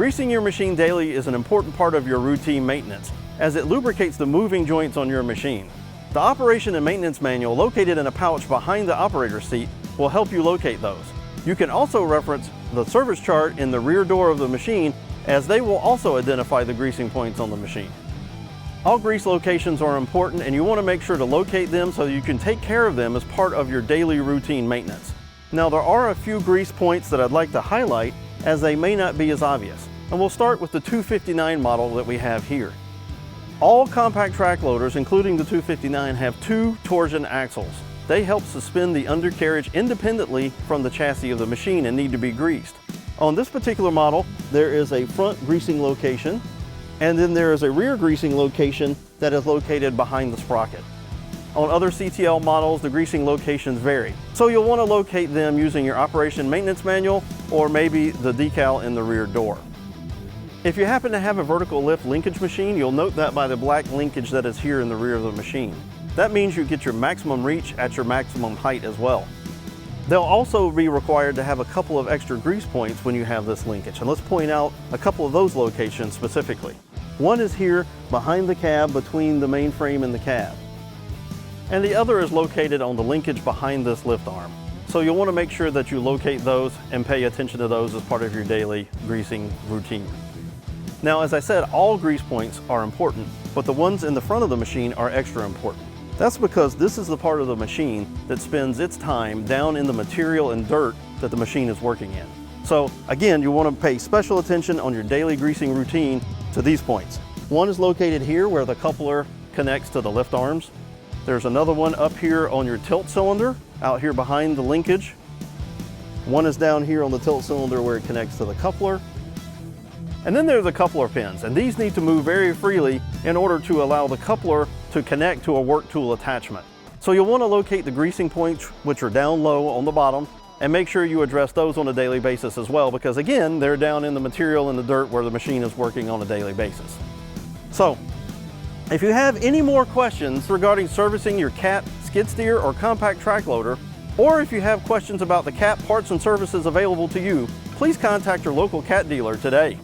Greasing your machine daily is an important part of your routine maintenance, as it lubricates the moving joints on your machine. The operation and maintenance manual located in a pouch behind the operator's seat will help you locate those. You can also reference the service chart in the rear door of the machine, as they will also identify the greasing points on the machine. All grease locations are important, and you want to make sure to locate them so you can take care of them as part of your daily routine maintenance. Now, there are a few grease points that I'd like to highlight, as they may not be as obvious. And we'll start with the 259 model that we have here. All compact track loaders, including the 259, have two torsion axles. They help suspend the undercarriage independently from the chassis of the machine and need to be greased. On this particular model, there is a front greasing location, and then there is a rear greasing location that is located behind the sprocket. On other CTL models, the greasing locations vary, so you'll want to locate them using your operation maintenance manual or maybe the decal in the rear door. If you happen to have a vertical lift linkage machine, you'll note that by the black linkage that is here in the rear of the machine. That means you get your maximum reach at your maximum height as well. They'll also be required to have a couple of extra grease points when you have this linkage, and let's point out a couple of those locations specifically. One is here behind the cab between the main frame and the cab, and the other is located on the linkage behind this lift arm. So you'll want to make sure that you locate those and pay attention to those as part of your daily greasing routine. Now, as I said, all grease points are important, but the ones in the front of the machine are extra important. That's because this is the part of the machine that spends its time down in the material and dirt that the machine is working in. So again, you want to pay special attention on your daily greasing routine to these points. One is located here where the coupler connects to the lift arms. There's another one up here on your tilt cylinder, out here behind the linkage. One is down here on the tilt cylinder where it connects to the coupler. And then there are the coupler pins, and these need to move very freely in order to allow the coupler to connect to a work tool attachment. So you'll want to locate the greasing points, which are down low on the bottom, and make sure you address those on a daily basis as well, because again, they're down in the material and the dirt where the machine is working on a daily basis. So, if you have any more questions regarding servicing your Cat skid steer or compact track loader, or if you have questions about the Cat parts and services available to you, please contact your local Cat dealer today.